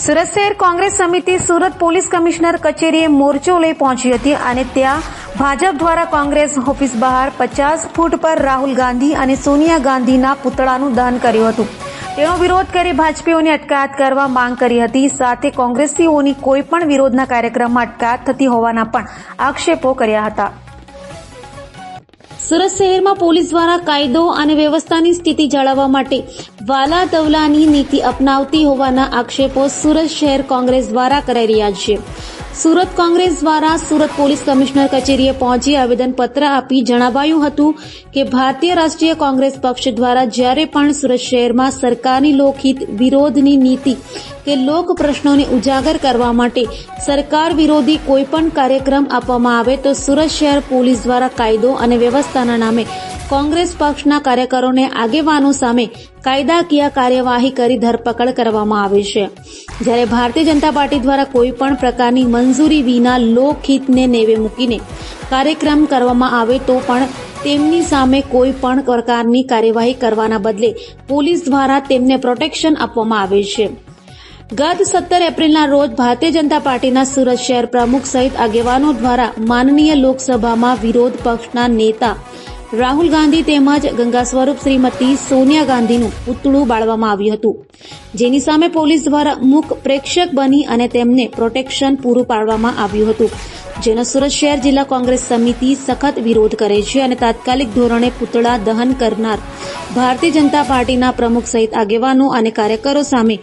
સુરત શહેર કોંગ્રેસ સમિતિ Surat police commissioner કચેરીએ મોરચો લઈ પહોંચી હતી અને ત્યાં ભાજપ દ્વારા કોંગ્રેસ ઓફિસ બહાર 50 ફૂટ પર રાહુલ ગાંધી અને સોનિયા ગાંધીના પુતળાનું દહન કર્યું હતું। તેનો વિરોધ કરી ભાજપીઓની અટકાયત કરવા માંગ કરી હતી। સાથે કોંગ્રેસીઓની કોઈ પણ વિરોધના કાર્યક્રમમાં અટકાયત થતી હોવાના પણ આક્ષેપો કર્યા હતા। સુરત શહેરમાં પોલીસ દ્વારા કાયદો અને વ્યવસ્થાની સ્થિતિ જાળવવા માટે વાલા દવલાની નીતિ અપનાવતી હોવાના આક્ષેપો સુરત શહેર કોંગ્રેસ દ્વારા કરાઈ રહ્યા છે। સુરત કોંગ્રેસ દ્વારા સુરત પોલીસ કમિશનર કચેરીએ પહોંચી આવેદનપત્ર આપી જણાવાયું હતું કે ભારતીય રાષ્ટ્રીય કોંગ્રેસ પક્ષ દ્વારા જ્યારે પણ સુરત શહેરમાં સરકારની લોકહિત વિરોધની નીતિ કે લોક પ્રશ્નોને ઉજાગર કરવા માટે સરકાર વિરોધી કોઈપણ કાર્યક્રમ આપવામાં આવે તો સુરત શહેર પોલીસ દ્વારા કાયદો અને વ્યવસ્થાના નામે કોંગ્રેસ પક્ષના કાર્યકરોને આગેવાનો સામે કાયદાકીય કાર્યવાહી કરી ધરપકડ કરવામાં આવે છે। જ્યારે ભારતીય જનતા પાર્ટી દ્વારા કોઈપણ પ્રકારની મંજૂરી વિના લોકહિતને નેવે મૂકીને કાર્યક્રમ કરવામાં આવે તો પણ તેમની સામે કોઈ પણ પ્રકારની કાર્યવાહી કરવાના બદલે પોલીસ દ્વારા તેમને પ્રોટેક્શન આપવામાં આવે છે। ગત 17 એપ્રિલના રોજ ભારતીય જનતા પાર્ટીના સુરત શહેર પ્રમુખ સહિત આગેવાનો દ્વારા માનનીય લોકસભામાં વિરોધ પક્ષના નેતા રાહુલ ગાંધી તેમજ ગંગા સ્વરૂપ શ્રીમતી સોનિયા ગાંધીનું પુતળું બાળવામાં આવ્યું હતું, જેની સામે પોલીસ દ્વારા મૂક પ્રેક્ષક બની અને તેમને પ્રોટેક્શન પૂરું પાડવામાં આવ્યું હતું, જેનો સુરત શહેર જિલ્લા કોંગ્રેસ સમિતિ સખત વિરોધ કરે છે અને તાત્કાલિક ધોરણે પુતળા દહન કરનાર ભારતીય જનતા પાર્ટીના પ્રમુખ સહિત આગેવાનો અને કાર્યકરો સામે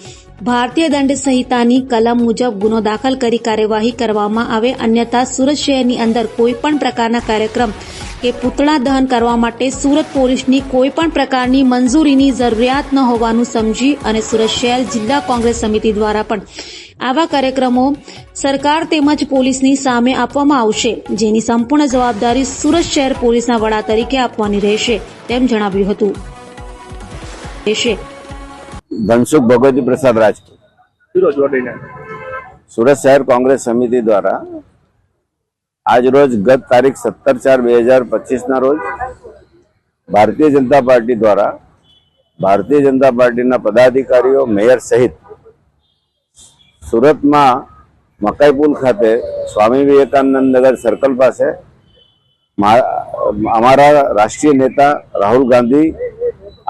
ભારતીય દંડ સંહિતાની કલમ મુજબ ગુનો દાખલ કરી કાર્યવાહી કરવામાં આવે, અન્યથા સુરત શહેરની અંદર કોઈપણ પ્રકારના કાર્યક્રમ કે પુતળા દહન કરવા માટે સુરત પોલીસની કોઈપણ પ્રકારની મંજૂરીની જરૂરિયાત ન હોવાનું સમજી અને સુરત શહેર જિલ્લા કોંગ્રેસ સમિતિ દ્વારા પણ આવા કાર્યક્રમો સરકાર તેમજ પોલીસની સામે આપવામાં આવશે, જેની સંપૂર્ણ જવાબદારી સુરત શહેર પોલીસના વડા તરીકે આપવાની રહેશે, તેમ જણાવ્યું હતું। ધનસુખ ભગવતી પ્રસાદ રાજપૂત સુરત શહેર કોંગ્રેસ સમિતિ દ્વારા આજ રોજ ગત તારીખ 17/4/2025 ના રોજ ભારતીય જનતા પાર્ટી દ્વારા ભારતીય જનતા પાર્ટીના પદાધિકારીઓ મેયર સહિત સુરતમાં મકાઈપુલ ખાતે સ્વામી વિવેકાનંદ નગર સર્કલ પાસે અમારા રાષ્ટ્રીય નેતા રાહુલ ગાંધી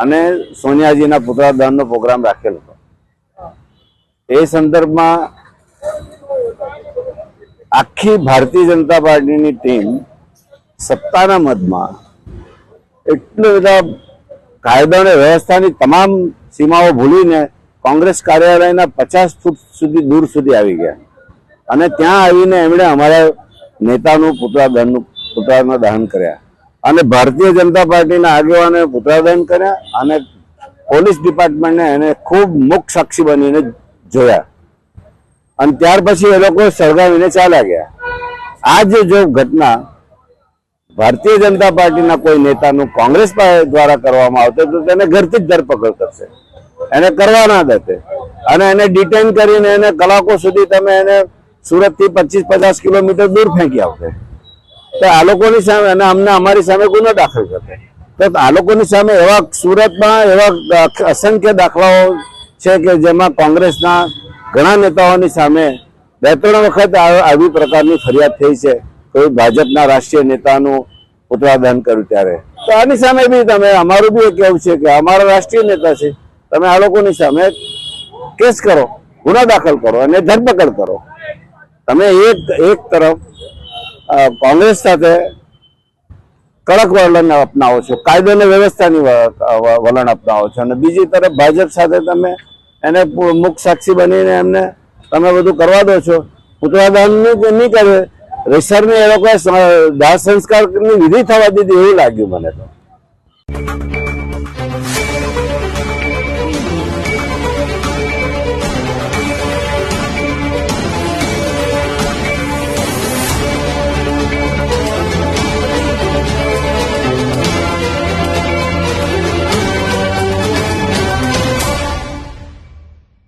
અને સોનિયાજીના પુતળા દહનનો પ્રોગ્રામ રાખેલો હતો। એ સંદર્ભમાં આખી ભારતીય જનતા પાર્ટીની ટીમ સત્તાના મદમાં એટલા બધા કાયદા અને વ્યવસ્થાની તમામ સીમાઓ ભૂલીને કોંગ્રેસ કાર્યાલયના 50 ફૂટ સુધી દૂર સુધી આવી ગયા અને ત્યાં આવીને એમણે અમારા નેતાનું પુતળાના દહન કર્યા અને ભારતીય જનતા પાર્ટીના આગેવાનોએ પુતળા દહન કર્યા અને પોલીસ ડિપાર્ટમેન્ટને એને ખૂબ મુખ્ય સાક્ષી બનીને જોયા અને ત્યાર પછી એ લોકો સળગાવીને ચાલ્યા ગયા। આ જો ઘટના ભારતીય જનતા પાર્ટીના કોઈ નેતાનું કોંગ્રેસ દ્વારા કરવામાં આવતો તો તેને ઘરથી જ ધરપકડ કરશે, એને કરવા ના દેતે અને એને ડિટેન કરીને એને કલાકો સુધી તમે એને સુરતથી 25-50 કિલોમીટર દૂર ફેંકી આવશે તો આ લોકોની સામે અને અમને અમારી સામે ગુનો દાખલ કરશે તો આ લોકોની સામે એવા સુરતમાં એવા અસંખ્ય દાખલાઓ છે કે જેમાં કોંગ્રેસના ઘણા નેતાઓની સામે 2-3 વખત આવી પ્રકારની ફરિયાદ થઈ છે, કોઈ ભાજપના રાષ્ટ્રીય નેતાનું પુતળા દહન કર્યું ત્યારે। તો આની સામે બી તમે અમારું બી કહેવું છે કે અમારા રાષ્ટ્રીય નેતા છે, તમે આ લોકોની સામે કેસ કરો, ગુનો દાખલ કરો અને ધરપકડ કરો। તમે એક તરફ કોંગ્રેસ સાથે કડક વલણ અપનાવો છો, કાયદો અને વ્યવસ્થાની વલણ અપનાવો છો અને બીજી તરફ ભાજપ સાથે તમે એને મુખ્ય સાક્ષી બનીને એમને તમે બધું કરવા દો છો। પુતળા દહન નહીં કરે, રેસરને એ લોકોએ દાહ સંસ્કારની વિધિ થવા દીધી એવું લાગ્યું મને તો।